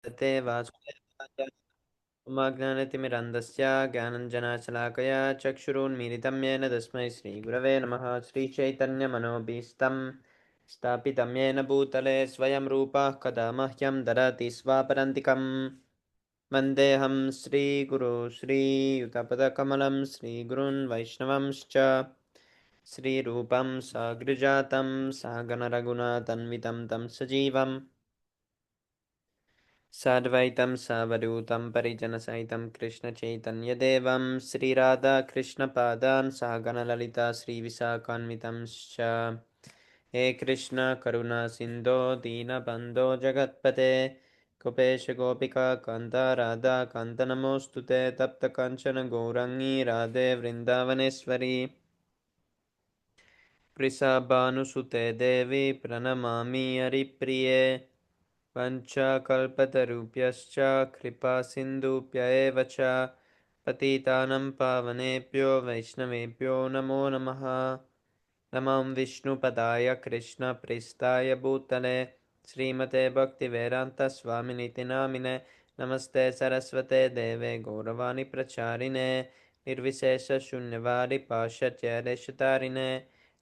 ते वासुदेवाय उमाज्ञानतिमिरन्दस्य ज्ञानञ्जनशलाकया चक्षुरुन्मीलितं येन तस्मै श्रीगुरवे नमः। श्रीचैतन्यमनोभीष्टं स्थापितं येन भूतले स्वयं रूपः कदा मह्यं ददाति स्वापरन्तिकं। वन्देऽहं श्रीगुरो श्रीयुतपदकमलं श्रीगुरून् वैष्णवंश्च श्रीरूपं साग्रजातं सागणरघुनाथन्वितं तं सजीवम् साद्वैतं सावधूतं परिजनसहितं कृष्णचैतन्यदेवं श्रीराधाकृष्णपादान् सह श्रीविशाखान्वितंश्च। हे कृष्ण करुणा सिन्धो दीनबन्धो जगत्पते कुपेश गोपिका कान्त राधा कान्त नमोऽस्तु ते तप्तकाञ्चन गौरङ्गी राधे वृन्दावनेश्वरी वृषभानुसुते देवी प्रणमामि हरिप्रिये पञ्चकल्पतरुभ्यश्च कृपासिन्धुभ्य एव च पतितानं पावनेभ्यो वैष्णवेभ्यो नमो नमः। नमः विष्णुपदाय कृष्णप्रेष्ठाय भूतले श्रीमते भक्तिवेदान्तस्वामिनिति नामिने नमस्ते सरस्वते देवे गौरवाणी प्रचारिणे निर्विशेषशून्यवादी पाश्चात्यदेशतारिणे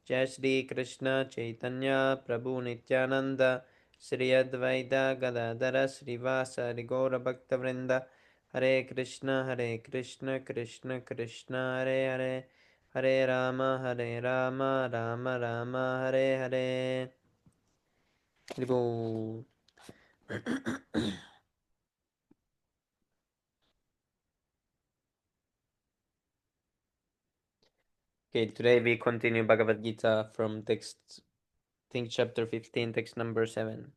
जय श्री कृष्ण चैतन्य प्रभु नित्यानंद श्री अद्वैत गदाधर श्रीवासादि गौरभक्तवृंद हरे Krishna Krishna Krishna Hare Hare Hare Ram Ram Ram Hare Hare. Haribo. Okay, today we continue Bhagavad Gita from text, I think chapter 15, text number 7.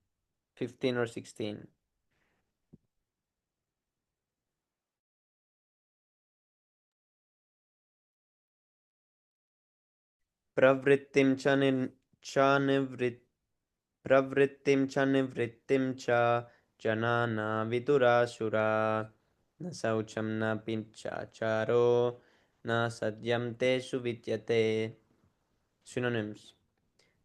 15 or 16. Pravrittim cha cha pravrittim cha nivrittim cha janana vidurasura na saucham na pinchacharo na sadyam teshu vidyate. Synonyms: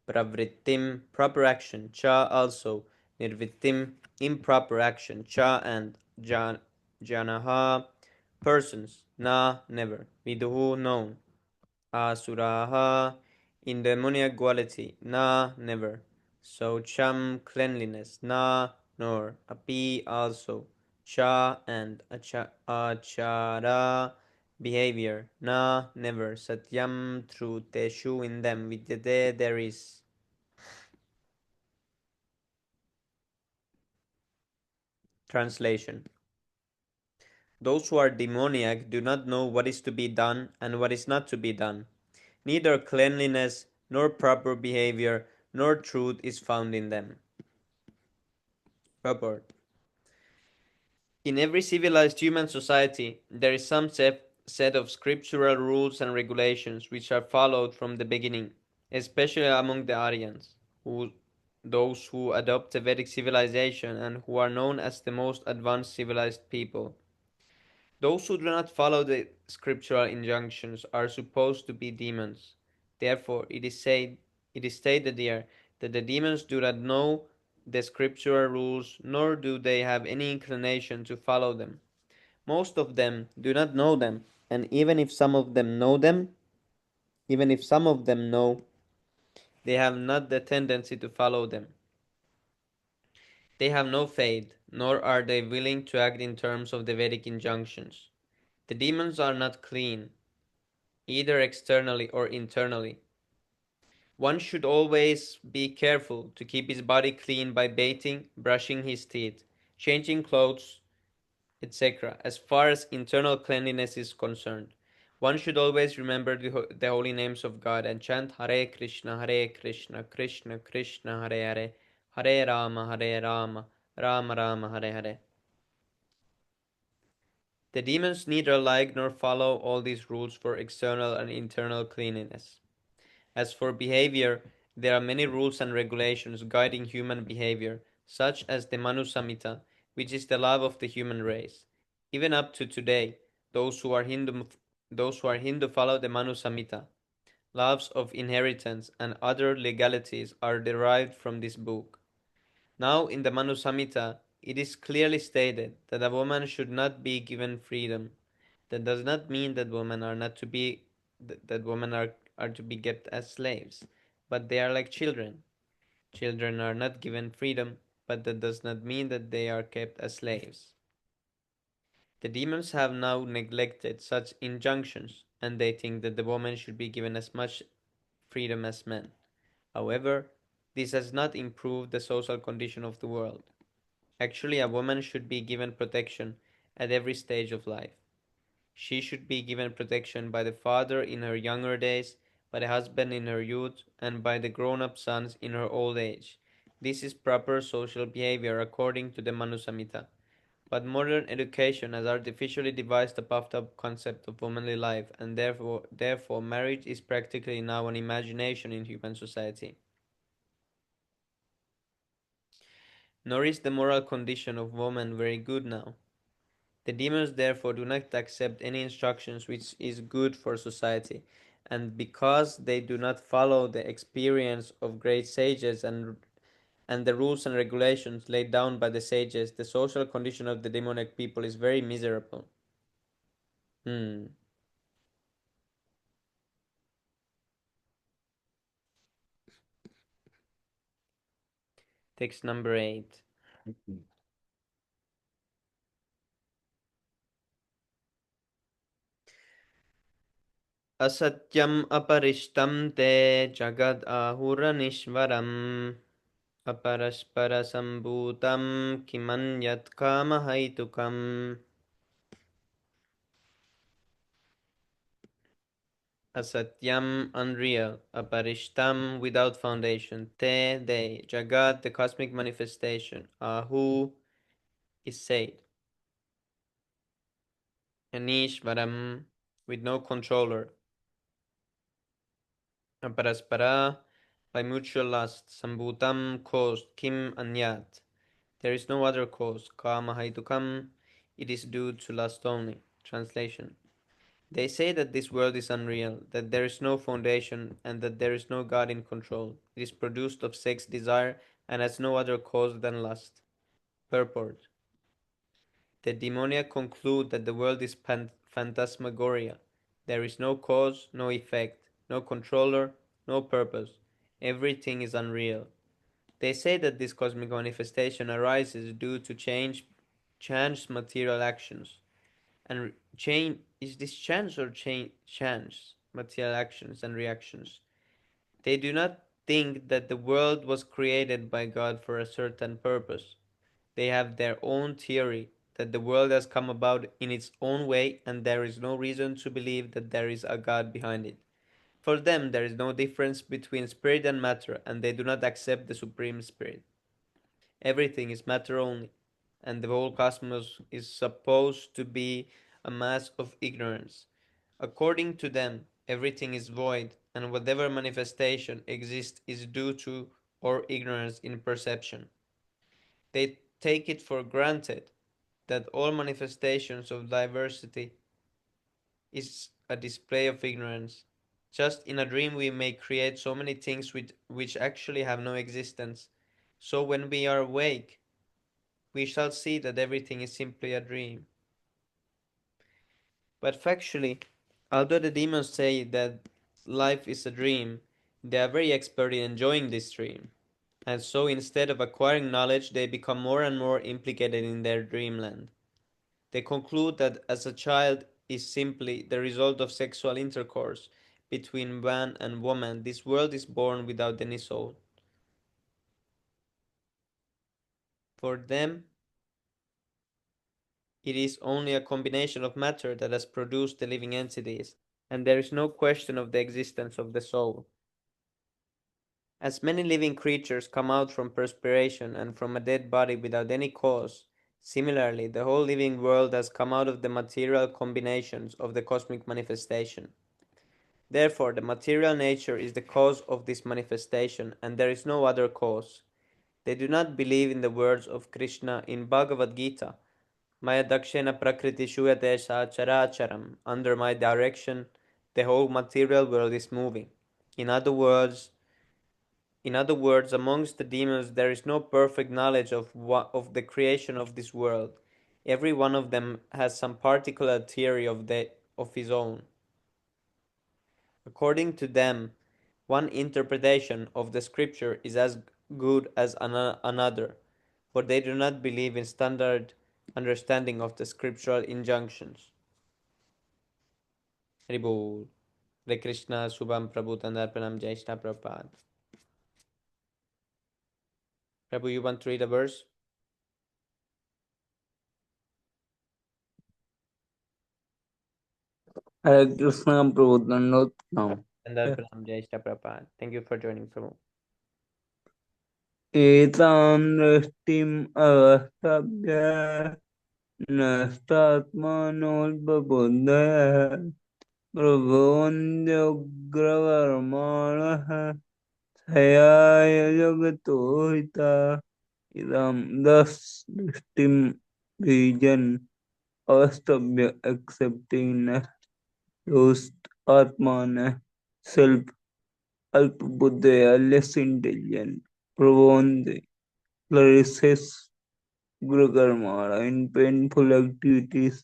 pravrittim, proper action; cha, also; nirvittim, improper action; cha and janaha, persons; na, never; viduhu, known; asuraha, in demoniac quality; na, never; saucham, cleanliness; na, nor; api, also; cha and achara, behavior; na, never; satyam, truth; teshu, in them; vidyate, there is. Translation: those who are demoniac do not know what is to be done and what is not to be done. Neither cleanliness, nor proper behavior, nor truth is found in them. Purport: in every civilized human society, there is some set of scriptural rules and regulations which are followed from the beginning, especially among the Aryans, those who adopt a Vedic civilization and who are known as the most advanced civilized people. Those who do not follow the scriptural injunctions are supposed to be demons. Therefore, it is stated here that the demons do not know the scriptural rules, nor do they have any inclination to follow them. Most of them do not know them, and even if some of them know, they have not the tendency to follow them. They have no faith, nor are they willing to act in terms of the Vedic injunctions. The demons are not clean, either externally or internally. One should always be careful to keep his body clean by bathing, brushing his teeth, changing clothes, etc. As far as internal cleanliness is concerned, one should always remember the holy names of God and chant Hare Krishna, Krishna Krishna, Hare Hare, Hare Rama, Rama Rama, Hare Hare. The demons neither like nor follow all these rules for external and internal cleanliness. As for behavior, there are many rules and regulations guiding human behavior, such as the Manu Samhita, which is the law of the human race. Even up to today, those who are Hindu follow the Manu Samhita. Laws of inheritance and other legalities are derived from this book. Now, in the Manu Samhita, it is clearly stated that a woman should not be given freedom. That does not mean that women are not to be that women are to be kept as slaves, but they are like children. Children are not given freedom, but that does not mean that they are kept as slaves. The demons have now neglected such injunctions, and they think that the woman should be given as much freedom as men. However, this has not improved the social condition of the world. Actually, a woman should be given protection at every stage of life. She should be given protection by the father in her younger days, by the husband in her youth, and by the grown up sons in her old age. This is proper social behavior according to the Manu Samhita. But modern education has artificially devised a puffed up concept of womanly life, and therefore marriage is practically now an imagination in human society. Nor is the moral condition of woman very good now. The demons therefore do not accept any instructions which is good for society, and because they do not follow the experience of great sages and the rules and regulations laid down by the sages, the social condition of the demonic people is very miserable. Hmm. Text number 8. Asatyam aparishtam te jagad ahuranishvaram अपरस्परसम्भूतं किमन्यत् कामहैतुकम्. Asatyam, unreal, aparishtam, without foundation, te, they, jagat, the cosmic manifestation, ahu, is said, anishvaram, with no controller, aparaspara, by mutual lust, sambhutam, caused, kim, anyat, there is no other cause, kama haitukam, it is due to lust only. Translation. They say that this world is unreal, that there is no foundation, and that there is no God in control. It is produced of sex desire and has no other cause than lust. Purport. The demoniac conclude that the world is phantasmagoria. There is no cause, no effect, no controller, no purpose. Everything is unreal. They say that this cosmic manifestation arises due to changed material actions. And change is this chance or chance material actions and reactions. They do not think that the world was created by God for a certain purpose. They have their own theory that the world has come about in its own way and there is no reason to believe that there is a God behind it. For them, there is no difference between spirit and matter, and they do not accept the supreme spirit. Everything is matter only, and the whole cosmos is supposed to be a mass of ignorance. According to them, everything is void, and whatever manifestation exists is due to or ignorance in perception. They take it for granted that all manifestations of diversity is a display of ignorance. Just in a dream, we may create so many things which actually have no existence. So when we are awake, we shall see that everything is simply a dream. But factually, although the demons say that life is a dream, they are very expert in enjoying this dream. And so instead of acquiring knowledge, they become more and more implicated in their dreamland. They conclude that as a child is simply the result of sexual intercourse between man and woman, this world is born without any soul. For them, it is only a combination of matter that has produced the living entities, and there is no question of the existence of the soul. As many living creatures come out from perspiration and from a dead body without any cause, similarly, the whole living world has come out of the material combinations of the cosmic manifestation. Therefore, the material nature is the cause of this manifestation, and there is no other cause. They do not believe in the words of Krishna in Bhagavad Gita. Maya dakshena prakriti shuyate characharam. Under my direction, the whole material world is moving. In other words, In other words, amongst the demons there is no perfect knowledge of the creation of this world. Every one of them has some particular theory of his own. According to them, one interpretation of the scripture is as good as another, for they do not believe in standard understanding of the scriptural injunctions. Haribol. Hare Krishna, Subham Prabhu Tandar Pranam Jai Shri Prabhupada. Prabhu, you want to read a verse? Hare Krishna Prabhu Dandot Pranam. Tandar Pranam Jai Shri Prabhupada. Thank you for joining, Prabhu. एतां दृष्टिम् अवस्थाभ्य नष्टात्मानोल्पबुद्धयः प्रभुवन्द्योग्रवर्माणः क्षयाय जगतो हिता इदं दृष्टिं vision अवस्थाभ्य accepting lost atman self Alpabuddha, less intelligent, profound, flourishes Gurkarma in painful activities,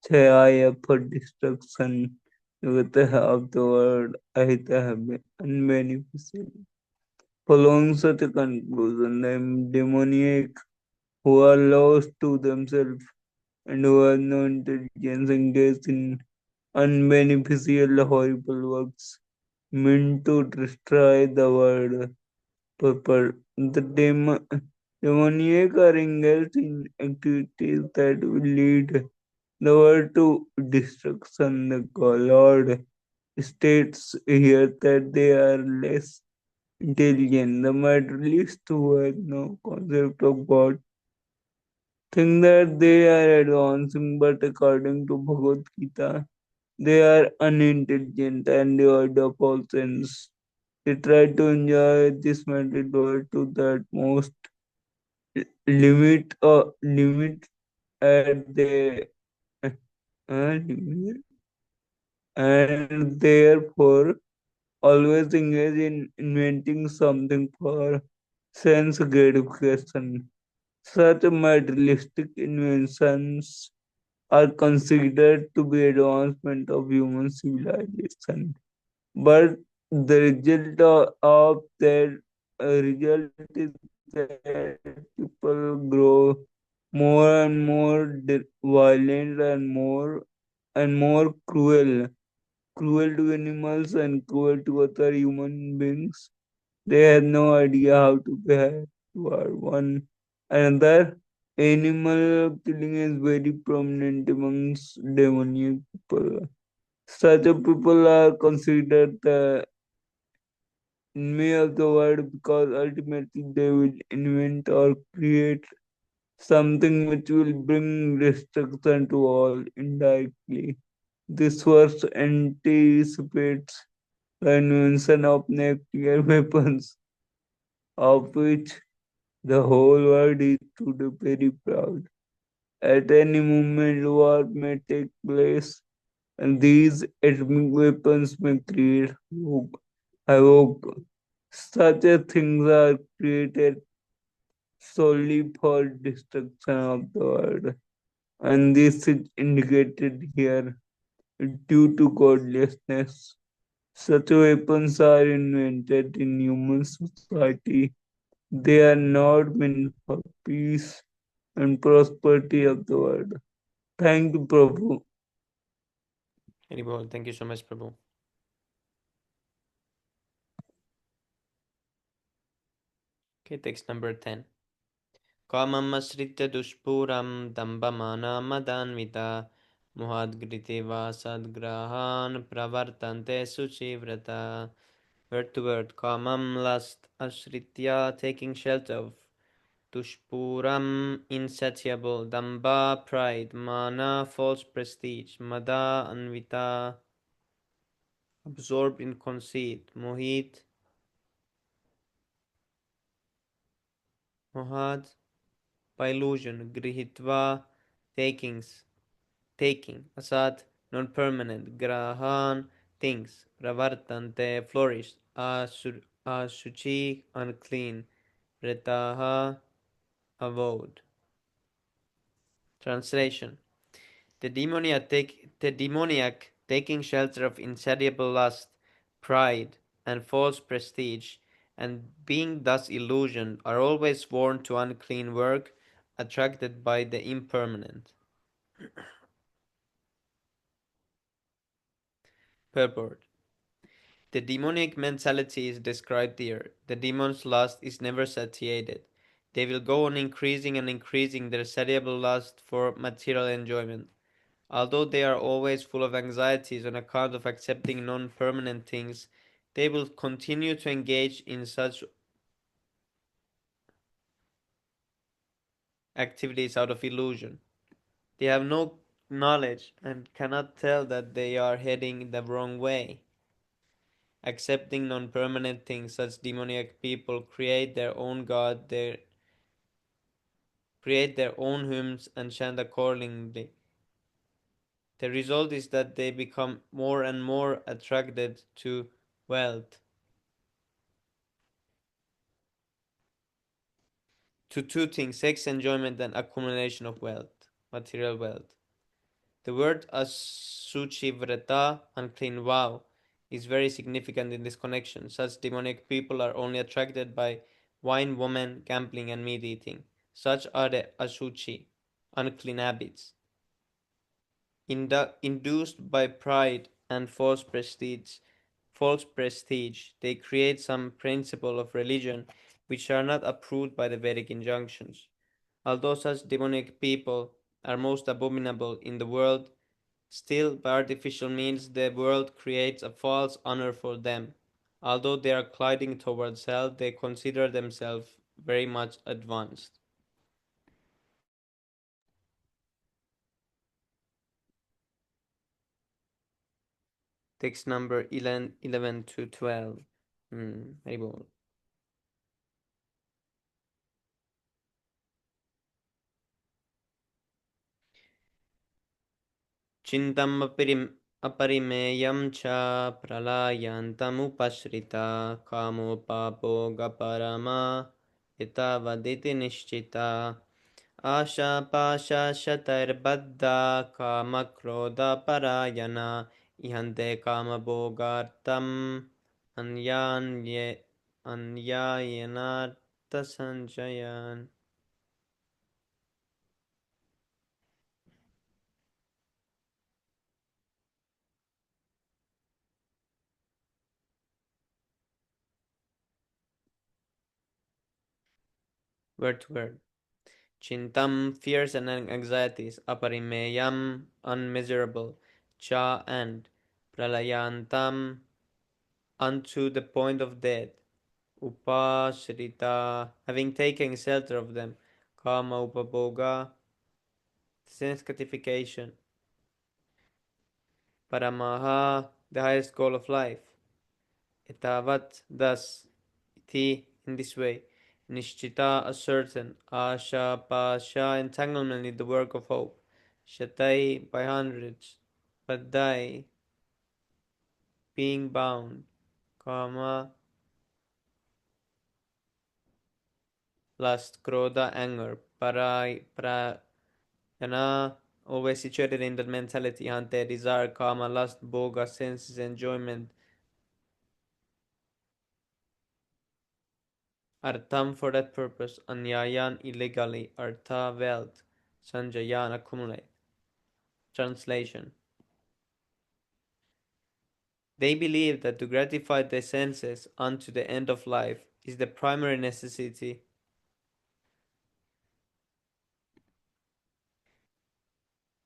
Chaya for destruction, Yugataha of the world, Ahitaha unbeneficial. Following such a conclusion, the demoniac who are lost to themselves and who have no intelligence engage in unbeneficial horrible works meant to destroy the world. Purple. The demoniac are engaged in activities that will lead the world to destruction. The Lord states here that they are less intelligent. The materialist who has no concept of God think that they are advancing, but according to Bhagavad Gita, they are unintelligent and devoid of all sense. They try to enjoy this material world to the utmost limit at the limit, and therefore always engage in inventing something for sense gratification. Such materialistic inventions are considered to be advancement of human civilization. But the result of that result is that people grow more and more violent and more cruel to animals and cruel to other human beings. They have no idea how to behave toward one another. Animal killing is very prominent amongst demoniac people. Such a people are considered the enemy of the world because ultimately they will invent or create something which will bring destruction to all indirectly. This verse anticipates the invention of nuclear weapons, of which the whole world is today very proud. At any moment, war may take place, and these atomic weapons may create havoc. Such a things are created solely for destruction of the world, and this is indicated here due to godlessness. Such weapons are invented in human society. They are not meant for peace and prosperity of the world. Thank you, Prabhu. Haribol. Thank you so much, Prabhu. Okay, text number 10. काममश्रित्य दुष्पूरं दम्भमानमदान्विता मोहाद्गृते वा सद्ग्रहान् प्रवर्तन्ते शुचिव्रता. Word to word. Kamam, lust, ashritya, taking shelter of. Dushpuram, insatiable. Damba, pride. Mana, false prestige. Mada, anvita, absorbed in conceit. Mohit, mohad, by illusion. Grihitva, takings. Taking. Asat, non-permanent. Grahan, things. Pravartante, flourish. Ashuchi, unclean. Retaha, avowed. Translation: the demoniac taking shelter of insatiable lust, pride, and false prestige, and being thus illusioned, are always sworn to unclean work, attracted by the impermanent. Purport: the demonic mentality is described here. The demon's lust is never satiated. They will go on increasing and increasing their satiable lust for material enjoyment. Although they are always full of anxieties on account of accepting non permanent things, they will continue to engage in such activities out of illusion. They have no knowledge and cannot tell that they are heading the wrong way. Accepting non permanent things, such demoniac people create their own hymns and chant accordingly. The result is that they become more and more attracted to wealth, to two things: sex enjoyment and accumulation of wealth, material wealth. The word asuchivrata, unclean vow, is very significant in this connection. Such demonic people are only attracted by wine, women, gambling, and meat eating. Such are the asuchi, unclean habits. Induced by pride and false prestige, they create some principle of religion which are not approved by the Vedic injunctions. Although such demonic people are most abominable in the world, still by artificial means the world creates a false honor for them. Although they are gliding towards hell, they consider themselves very much advanced. Text number 11 to 12. Haribol. चिन्तम् अपरिमेयं च प्रलयान्तमुपश्रिता कामोपाभोगपरमा एतावदिति निश्चिता आशापाशशतैर्बद्धा कामक्रोधपरायणा इहन्ते कामभोगार्थम् अन्यायेनार्थसञ्चयान्. Word to word. Chintam, fears and anxieties, aparimeyam, unmeasurable, cha and pralayantam, unto the point of death, upashrita, having taken shelter of them, kama upaboga, sense gratification, paramaha, the highest goal of life, etavat, thus, iti, in this way, nishchita, a certain, asha, pasha, entanglement in the work of hope, shatai, by hundreds, padai, being bound, kama, lust, krodha, anger, parai, prayana, always situated in that mentality, hante, desire, kama, lust, boga, senses, enjoyment, artham, for that purpose, anyayan, illegally, artha, wealth, sanjayan, accumulate. Translation: they believe that to gratify the senses unto the end of life is the primary necessity.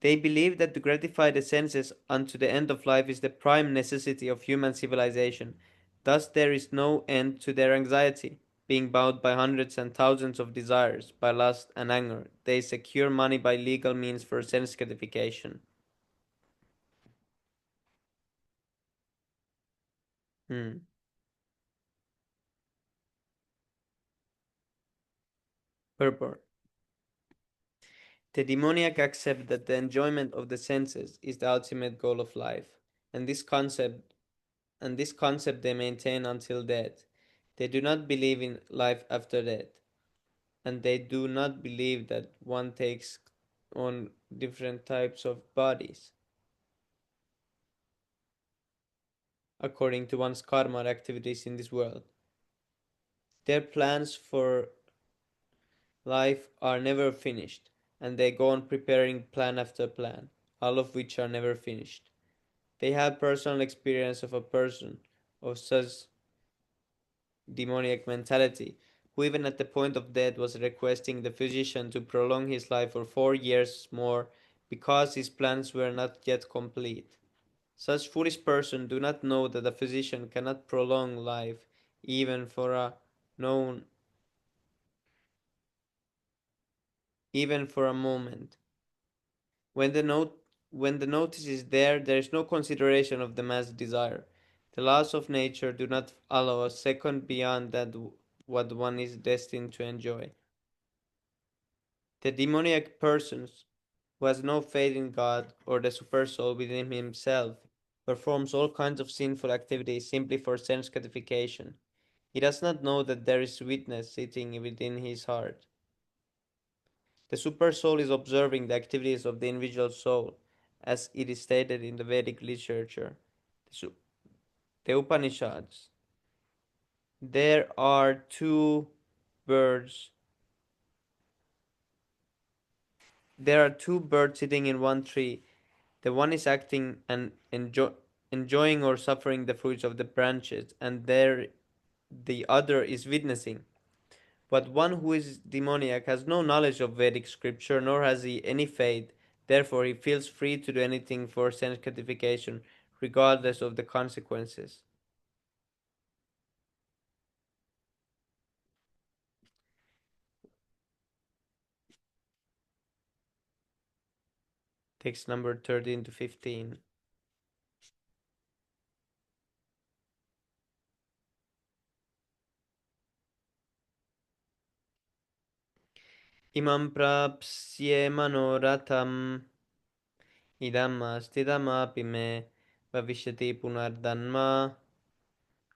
They believe that to gratify the senses unto the end of life is the prime necessity of human civilization. Thus there is no end to their anxiety. Being bound by hundreds and thousands of desires, by lust and anger, they secure money by legal means for sense gratification. Hmm. Purport: the demoniac accept that the enjoyment of the senses is the ultimate goal of life, and this concept they maintain until death. They do not believe in life after death, and they do not believe that one takes on different types of bodies according to one's karma or activities in this world. Their plans for life are never finished, and they go on preparing plan after plan, all of which are never finished. They have personal experience of a person of such demoniac mentality, who even at the point of death was requesting the physician to prolong his life for 4 years more because his plans were not yet complete. Such foolish persons do not know that a physician cannot prolong life even for a known even for a moment. When the note when the notice is there, there is no consideration of the man's desire. The laws of nature do not allow a second beyond that what one is destined to enjoy. The demoniac person who has no faith in God or the super soul within himself performs all kinds of sinful activities simply for sense gratification. He does not know that there is witness sitting within his heart. The super soul is observing the activities of the individual soul, as it is stated in the Vedic literature, the Upanishads. There are birds. There are two birds sitting in one tree. The one is acting and enjoying or suffering the fruits of the branches, and the other is witnessing. But one who is demoniac has no knowledge of Vedic scripture, nor has he any faith. Therefore, he feels free to do anything for sense gratification, regardless of the consequences. Text number 13 to 15. Imam prapsye manoratham idam astidamapi me bhavishyati punardanma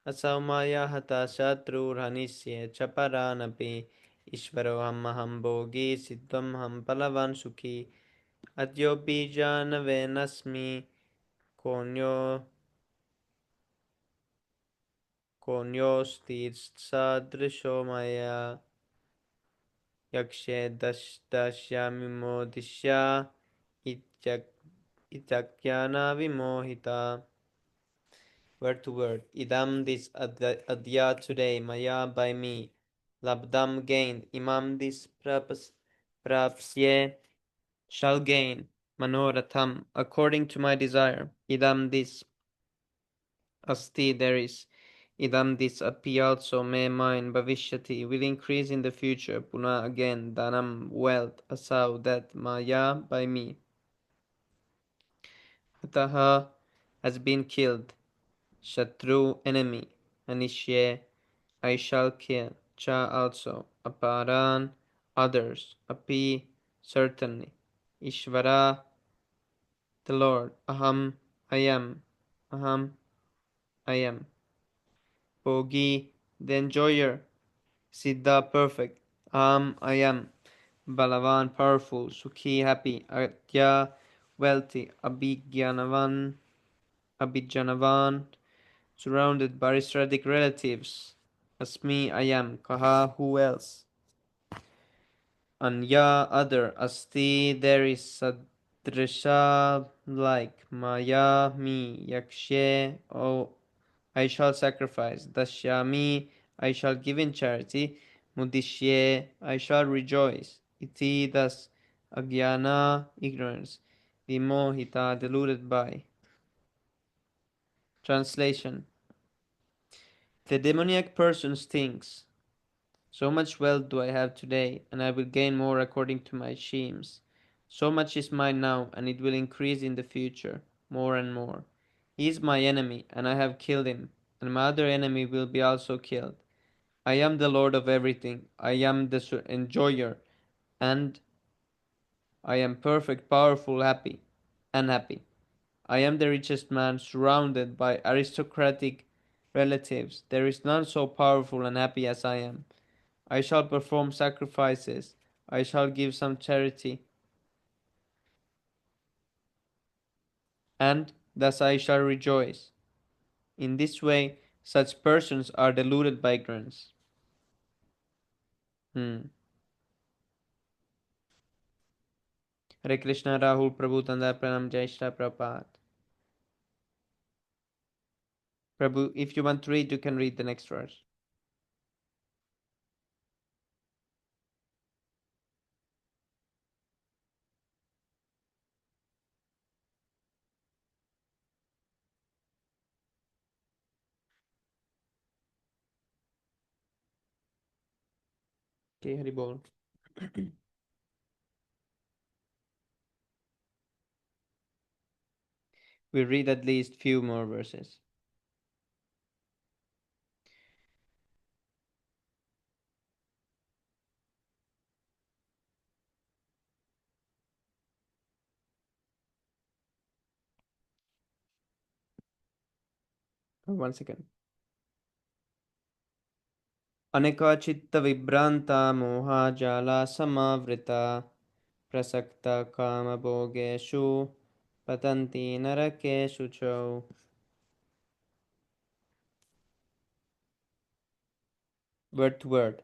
असौमाया हता शत्रुर्हनिष्ये च परानपि ईश्वरोऽहमहं भोगी सिद्धमहं बलवान् सुखी अद्योऽपि जानवेनस्मि कोऽन्यो कोऽन्योऽस्ति सदृशो मया यक्ष्ये दश्यामि मोदिष्या इत्यज्ञानविमोहिता. Word to word. Idam this adya today, maya by me. Labdam gained. Imam this prapsye shall gain. Manoratham according to my desire. Idam this asti there is. Idam this api also may mine bhavishyati will increase in the future. Puna again. Dhanam wealth. Asau that maya by me. Hataha has been killed. Shatru enemy. Anishye I shall kill. Cha also. Aparan others. Api certainly. Ishvara the Lord. Aham I am. Aham I am. Bogi the enjoyer. Siddha perfect. Aham I am. Balavan powerful. Sukhi happy. Atya wealthy. Abhijanavan surrounded by aristocratic relatives. Asmi I am. Kaha who else? Anya other. Asti there is sadrisha like. Maya me. Yakshe oh I shall sacrifice. Dashyami I shall give in charity. Mudishye I shall rejoice. Iti thus. Agyana ignorance. Vimohita deluded by. Translation. The demoniac person thinks, so much wealth do I have today, and I will gain more according to my schemes. So much is mine now, and it will increase in the future, more and more. He is my enemy, and I have killed him, and my other enemy will be also killed. I am the Lord of everything. I am the enjoyer, and I am perfect, powerful, happy, and happy. I am the richest man, surrounded by aristocratic relatives. There is none so powerful and happy as I am. I shall perform sacrifices. I shall give some charity, and thus I shall rejoice. In this way, such persons are deluded by ignorance. Hmm. Hare Krishna, Rahul Prabhu Tanda Pranam Jai Shri Prabhupada. Prabhu, if you want to read, you can read the next verse. Okay, Hari Bol. We read at least few more verses. One second. अनेका चित्त विभ्रांता मोहा जाला समावृता प्रसक्ता काम भोगेषु पतन्ति नरकेषु च word to word.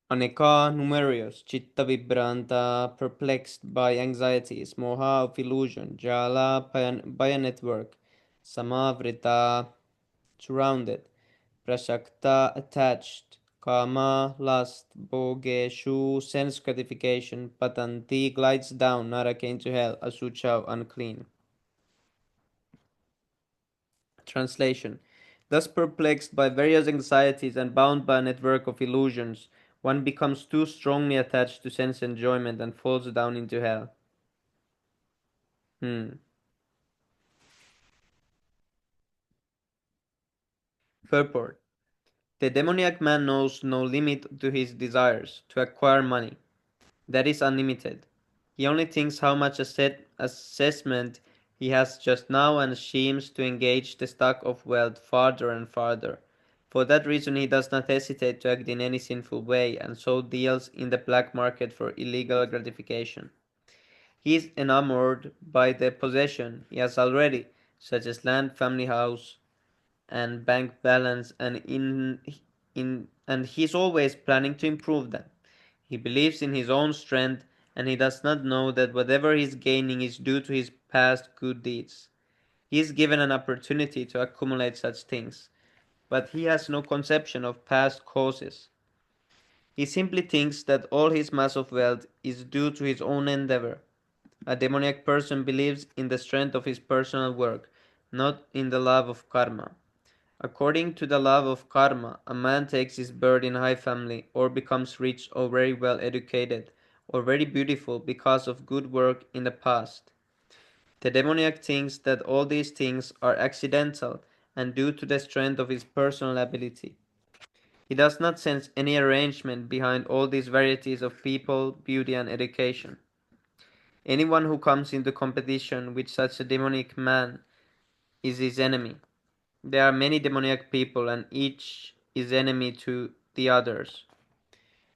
Aneka numerous, chitta vibranta, perplexed by anxieties, moha of illusion, jala by a network, samavrita, surrounded, prasakta attached, kama lust, bhogeshu sense gratification, patanti glides down, naraka into hell, asucha unclean. Translation. Thus perplexed by various anxieties and bound by a network of illusions, one becomes too strongly attached to sense enjoyment and falls down into hell. Hmm. Purport. The demoniac man knows no limit to his desires to acquire money. That is unlimited. He only thinks how much assessment he has just now and schemes to engage the stock of wealth farther and farther. For that reason he does not hesitate to act in any sinful way, and so deals in the black market for illegal gratification. He is enamored by the possession he has already, such as land, family, house, and bank balance, and he is always planning to improve them. He believes in his own strength, and he does not know that whatever he is gaining is due to his past good deeds. He is given an opportunity to accumulate such things, but he has no conception of past causes. He simply thinks that all his mass of wealth is due to his own endeavor. A demoniac person believes in the strength of his personal work, not in the love of karma. According to the law of karma, a man takes his birth in high family, or becomes rich or very well educated, or very beautiful because of good work in the past. The demoniac thinks that all these things are accidental and due to the strength of his personal ability. He does not sense any arrangement behind all these varieties of people, beauty, and education. Anyone who comes into competition with such a demoniac man is his enemy. There are many demoniac people, and each is enemy to the others.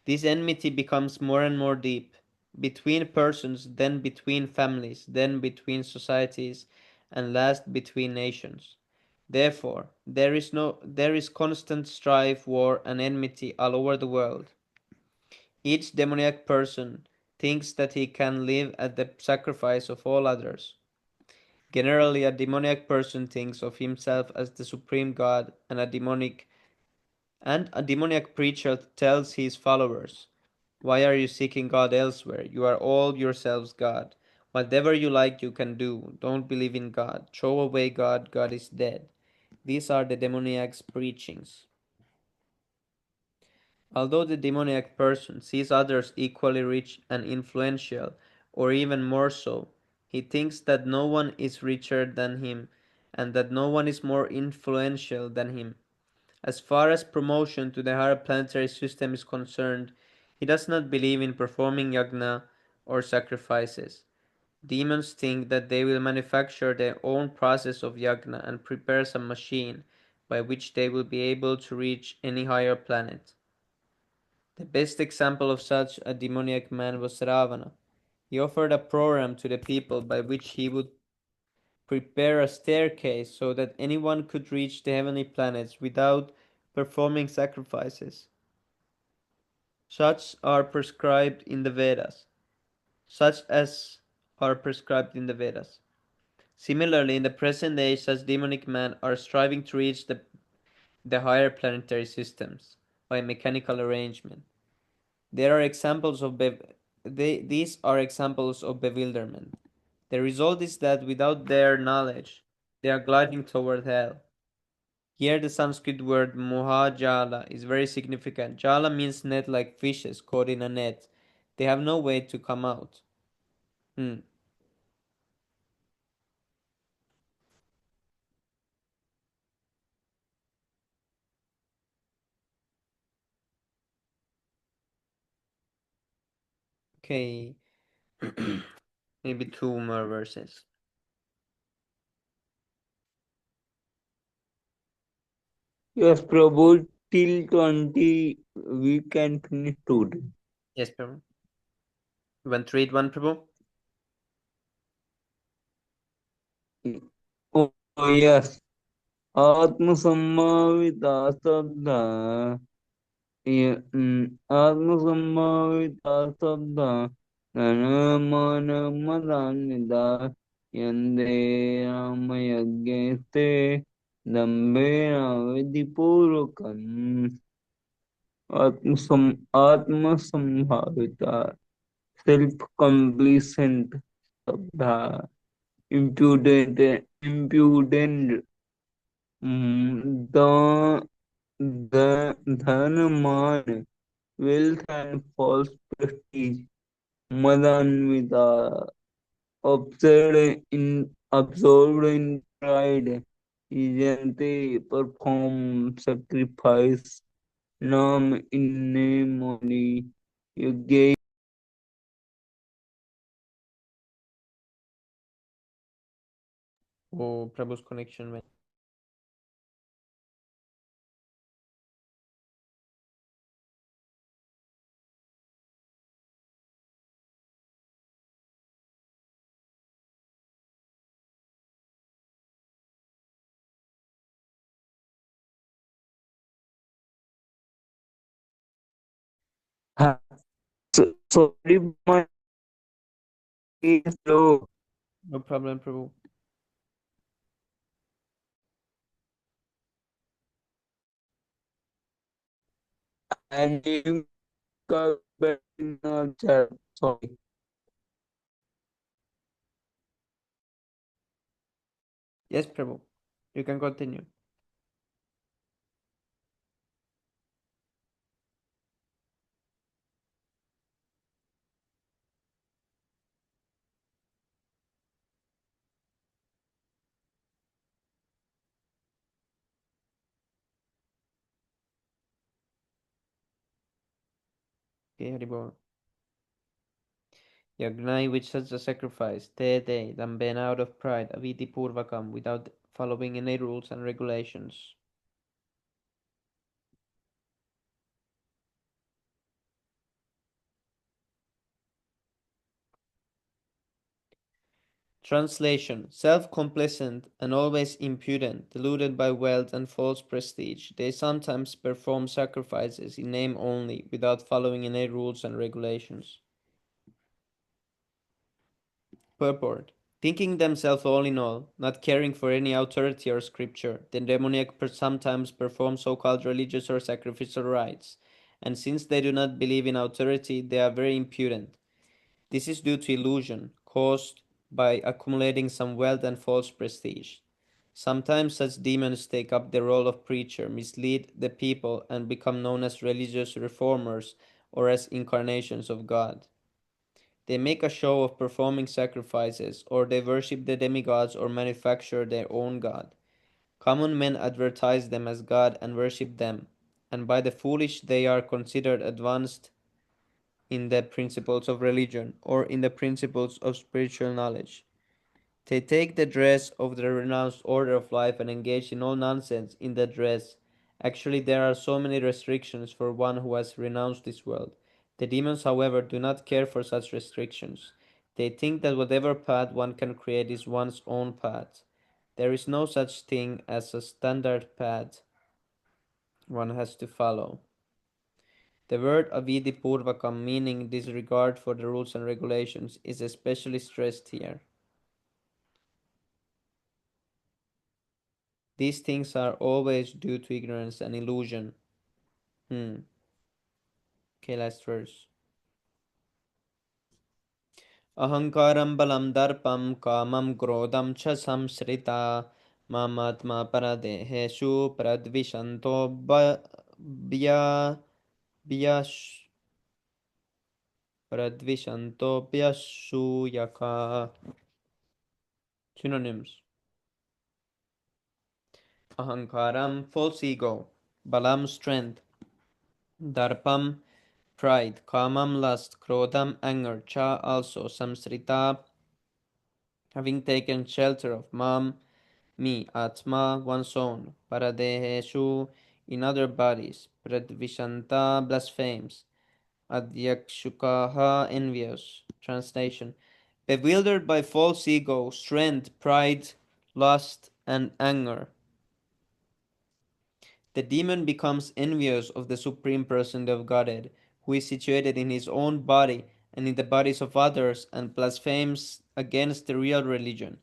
This enmity becomes more and more deep, between persons, then between families, then between societies, and last between nations. Therefore, there is constant strife, war, and enmity all over the world. Each demoniac person thinks that he can live at the sacrifice of all others. Generally, a demoniac person thinks of himself as the supreme god, and a demoniac preacher tells his followers, "Why are you seeking God elsewhere? You are all yourselves God. Whatever you like you can do. Don't believe in God. Throw away God. God is dead." These are the demoniac's preachings. Although the demoniac person sees others equally rich and influential, or even more so, he thinks that no one is richer than him, and that no one is more influential than him. As far as promotion to the higher planetary system is concerned, he does not believe in performing yagna or sacrifices. Demons think that they will manufacture their own process of yagna and prepare some machine by which they will be able to reach any higher planet. The best example of such a demoniac man was Ravana. He offered a program to the people by which he would prepare a staircase so that anyone could reach the heavenly planets without performing sacrifices, such are prescribed in the Vedas, such as are prescribed in the Vedas. Similarly, in the present day, such demonic men are striving to reach the higher planetary systems by mechanical arrangement. There are examples of these are examples of bewilderment. The result is that without their knowledge, they are gliding toward hell. Here, the Sanskrit word mohajala is very significant. Jala means net like fishes caught in a net. They have no way to come out. Hmm. Okay, maybe two more verses. Yes, Prabhu, till 20 we can finish today. Yes, Prabhu. You want to read one, Prabhu? Oh, yes. आत्मसम्माविता शब्दा आत्मसम्माविता शब्दा धनमानमदान्विता यन्ते रामयज्ञस्ते दम्भेन विधिपूर्वकम् आत्मसम्भाविता self कंप्लीसेंट शब्दा impudent impudent the धन wealth and false prestige, Madanvita, absorbed in pride, Yante perform sacrifice, Nam in name only, Yagya. Oh, Prabhu's connection went. Sorry, my is low, No problem, Prabhu. and you got better in the chat. Sorry. Yes, Prabhu. You can continue. Okay, Haribol. Yagnai which such a sacrifice, te then ben out of pride, aviti purvakam, without following any rules and regulations. Translation: self-complacent and always impudent, deluded by wealth and false prestige, they sometimes perform sacrifices in name only, without following any rules and regulations. Purport: thinking themselves all in all, not caring for any authority or scripture, the demoniac sometimes perform so-called religious or sacrificial rites, and since they do not believe in authority, they are very impudent. This is due to illusion, caused by accumulating some wealth and false prestige. Sometimes such demons take up the role of preacher, mislead the people, and become known as religious reformers or as incarnations of God. They make a show of performing sacrifices, or they worship the demigods or manufacture their own god. Common men advertise them as God and worship them, and by the foolish they are considered advanced in the principles of religion or in the principles of spiritual knowledge. They take the dress of the renounced order of life and engage in all nonsense in that dress. Actually, there are so many restrictions for one who has renounced this world. The demons, however, do not care for such restrictions. They think that whatever path one can create is one's own path. There is no such thing as a standard path one has to follow. The word avidipurvakam, meaning disregard for the rules and regulations, is especially stressed here. These things are always due to ignorance and illusion. Okay, last verse. Ahankaram balam darpam kamam krodam cha samsrita mamatma paradeheshu pradvishanto bya byash pradvishanto byashuyaka. Synonyms: ahankaram, false ego; balam, strength; darpam, pride; kamam, lust; krodam, anger; cha, also; samsrita, having taken shelter of; mam, me; atma, one's own; paradeheshu, in other bodies; pradvishanta, blasphemes; adyakshukaha, envious. Translation: bewildered by false ego, strength, pride, lust, and anger, the demon becomes envious of the Supreme Person of Godhead, who is situated in his own body and in the bodies of others, and blasphemes against the real religion.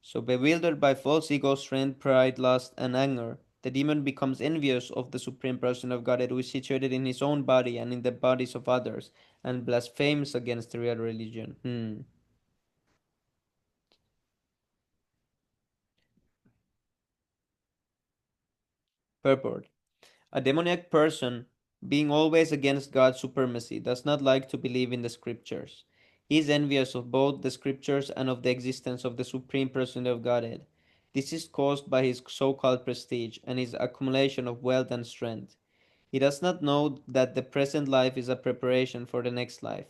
So, bewildered by false ego, strength, pride, lust, and anger, the demon becomes envious of the Supreme Person of Godhead, who is situated in his own body and in the bodies of others, and blasphemes against the real religion. Purport: a demoniac person, being always against God's supremacy, does not like to believe in the scriptures. He is envious of both the scriptures and of the existence of the Supreme Person of Godhead. This is caused by his so called prestige and his accumulation of wealth and strength. He does not know that the present life is a preparation for the next life.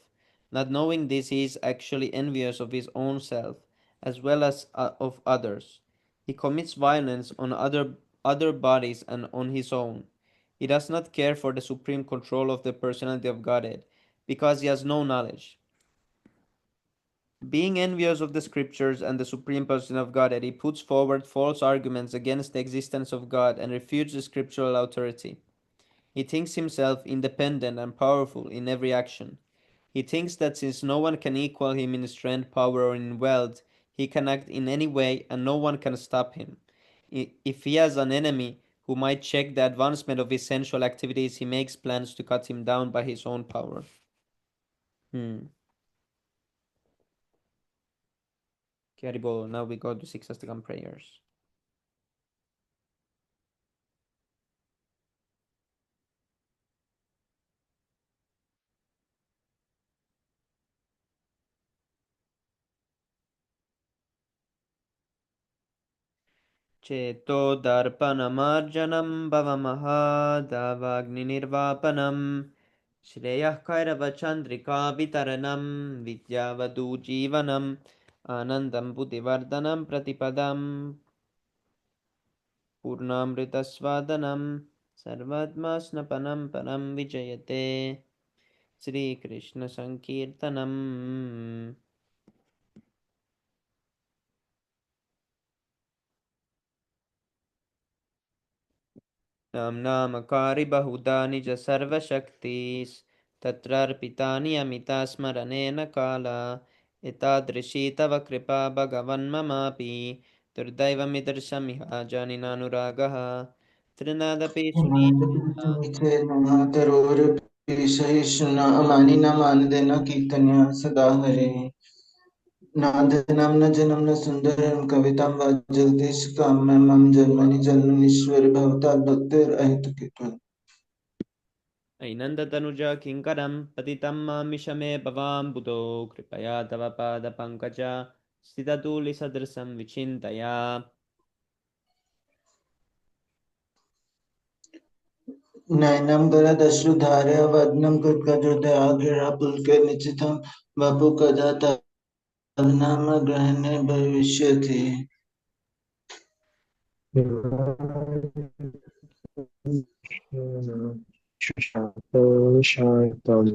Not knowing this, he is actually envious of his own self, as well as of others. He commits violence on other bodies and on his own. He does not care for the supreme control of the personality of Godhead, because he has no knowledge. Being envious of the scriptures and the supreme person of Godhead, he puts forward false arguments against the existence of God and refutes the scriptural authority. He thinks himself independent and powerful in every action. He thinks that since no one can equal him in strength, power, or in wealth, he can act in any way and no one can stop him. If he has an enemy who might check the advancement of his sensual activities, he makes plans to cut him down by his own power. Hmm. Caribou. Now we go to six Astakam prayers. चेतोदर्पणमार्जनं भवमहादावाग्निर्वापनं श्रेयः कैरवचन्द्रिकावितरणं विद्यावधूजीवनम् आनन्दं बुद्धिवर्धनं प्रतिपदं पूर्णामृतस्वादनं सर्वात्मास्नपनं परं विजयते श्रीकृष्णसङ्कीर्तनम् नाम्नामकारि बहुधा निज सर्वशक्तिस्तत्रार्पितानि अमिता स्मरणेन काला एतादृशी तव कृपा भगवन्ममापि दुर्दैवमिदर्शमिह जानिनानुरागः तृणादपि सुनीतः चेन्महातरोरपि सहिष्णुना अमानिना मानदेन कीर्तन्या सदा हरे नादनं न जनम न सुंदरम कवितां वा जगदीश कामं जन्मनि जन्मनीश्वर भवतात् भक्तिरहितकृतं ऐनन्दतनुजा किङ्करं पतितं मामिषमे भवाम्बुधो कृपया तव पादपङ्कज स्थितधूलिसदृशं विचिन्तया नैनं गरदश्रुधारया वदनं कुर्कजोदयाग्रया पुलके निचितं वपु कदा तन्नाम ग्रहणे भविष्यति. शान्तं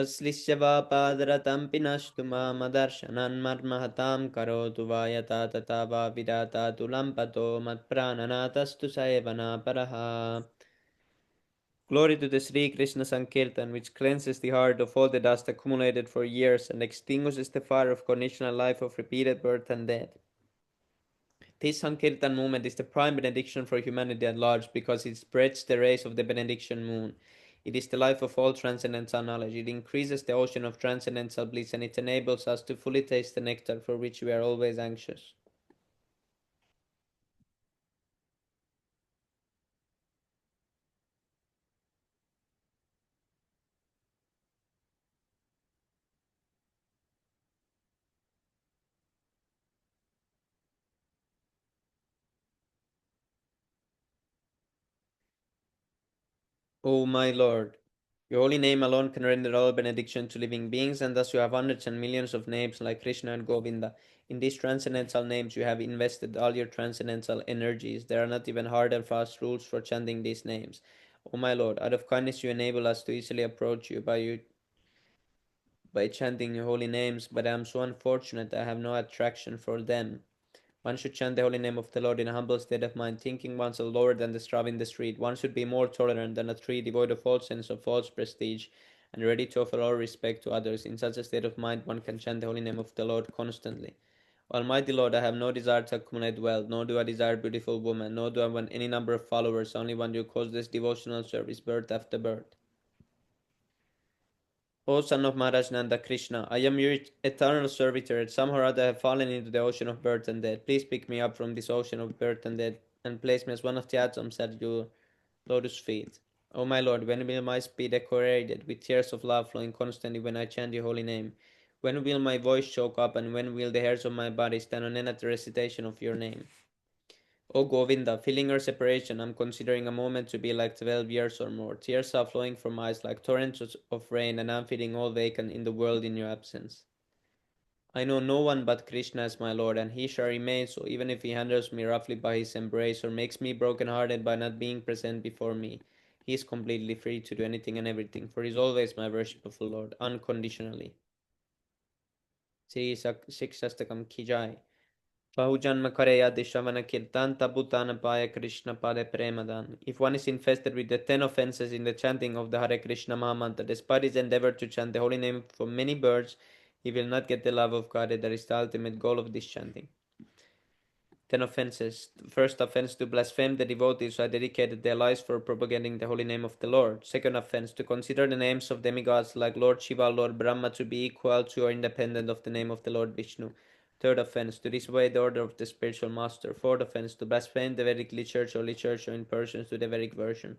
अश्लिष्य वा पादरतं पिनष्टु मामदर्शनन्मर्महतां करोतु वा यथा तथा वा विधाता तुलम्पतो मत्प्राणनाथस्तु स एव नापरः. Glory to the Sri Krishna Sankirtan, which cleanses the heart of all the dust accumulated for years and extinguishes the fire of conditional life of repeated birth and death. This Sankirtan movement is the prime benediction for humanity at large because it spreads the rays of the benediction moon. It is the life of all transcendental knowledge. It increases the ocean of transcendental bliss and it enables us to fully taste the nectar for which we are always anxious. O my Lord, your holy name alone can render all benediction to living beings, and thus you have hundreds and millions of names like Krishna and Govinda. In these transcendental names, you have invested all your transcendental energies. There are not even hard and fast rules for chanting these names. O my Lord, out of kindness you enable us to easily approach you by chanting your holy names, but I am so unfortunate I have no attraction for them. One should chant the holy name of the Lord in a humble state of mind, thinking oneself lower than the straw in the street. One should be more tolerant than a tree, devoid of all sense of false prestige, and ready to offer all respect to others. In such a state of mind, one can chant the holy name of the Lord constantly. Almighty Lord, I have no desire to accumulate wealth, nor do I desire beautiful women, nor do I want any number of followers, only one who calls this devotional service birth after birth. O son of Maharaj Nanda Krishna, I am your eternal servitor, and somehow or other I have fallen into the ocean of birth and death. Please pick me up from this ocean of birth and death, and place me as one of the atoms at your lotus feet. O my Lord, when will my speed decorated with tears of love flowing constantly when I chant your holy name? When will my voice choke up, and when will the hairs of my body stand on end at the recitation of your name? O Govinda, feeling our separation, I'm considering a moment to be like 12 years or more. Tears are flowing from eyes like torrents of rain, and I'm feeling all vacant in the world in your absence. I know no one but Krishna as my Lord, and he shall remain so even if he handles me roughly by his embrace or makes me broken-hearted by not being present before me. He is completely free to do anything and everything, for he is always my worshipful Lord, unconditionally. Sri Shiksastakam ki jai. Bahujanma Kareya Deshavana Kirtan Tabutana Paya Krishna Pade Premadan. If one is infested with the 10 offenses in the chanting of the Hare Krishna Mahamantra, despite his endeavor to chant the holy name for many birds, he will not get the love of God. That is the ultimate goal of this chanting. 10 offenses. First offense, to blaspheme the devotees who had dedicated their lives for propagating the holy name of the Lord. Second offense, to consider the names of demigods like Lord Shiva, Lord Brahma to be equal to or independent of the name of the Lord Vishnu. Third offense, to disobey the order of the spiritual master. Fourth offense, to blaspheme the Vedic literature in persons to the Vedic version.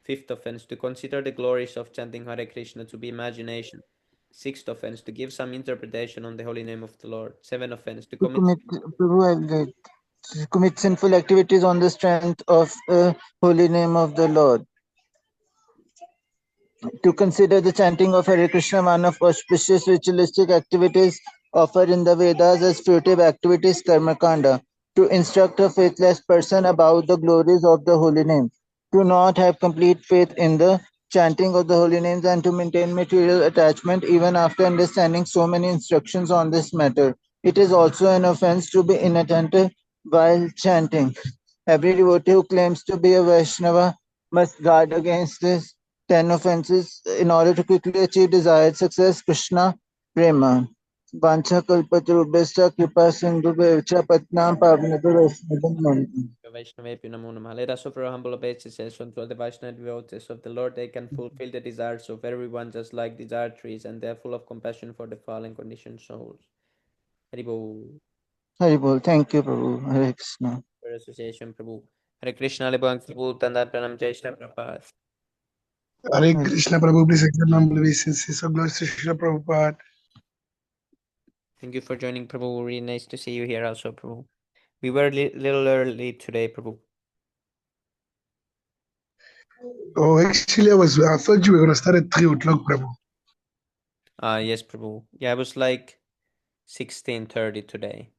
Fifth offense, to consider the glories of chanting Hare Krishna to be imagination. Sixth offense, to give some interpretation on the holy name of the Lord. Seventh offense, to To commit commit, Prabhu, to commit sinful activities on the strength of holy name of the Lord. To consider the chanting of Hare Krishna one of auspicious ritualistic activities offered in the Vedas as fruitive activities karma kanda. To instruct a faithless person about the glories of the holy name. To not have complete faith in the chanting of the holy names and to maintain material attachment even after understanding so many instructions on this matter. It is also an offense to be inattentive while chanting. Every devotee who claims to be a Vaishnava must guard against this 10 offenses in order to quickly achieve desired success. Krishna Prema. Vancha kalpatarubhescha kripa sindhu bevacha patnam pavnatu vaishnavam. Vaishnavepi Namo Namaha. Let us offer a humble obeisance unto all the Vaishnava devotees of the Lord. They can fulfill the desires of everyone just like desire trees, and they are full of compassion for the fallen conditioned souls. Haribo. Haribol. Thank you, Prabhu. Hare Krishna. For association Prabhu. Hare Krishna Lebang Prabhu Tanda Pranam Jai Shri Prabhupada. Hare Hare Krishna, Prabhu, please accept humble obeisances. So glory to Srila Prabhupada. Thank you for joining Prabhu. Really nice to see you here also, Prabhu. We were a little early today, Prabhu. Oh, actually, I thought you were gonna start at 3 o'clock, Prabhu. Yes, Prabhu. Yeah, it was like 16:30 today.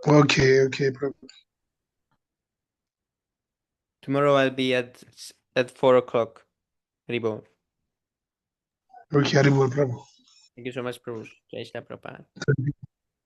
Okay, Prabhu. Tomorrow I'll be at 4 o'clock. Ribo. Okay, Haribol, Prabhu. Thank you so much, Prabhu. Jai Shri Prabhupada. Thank you.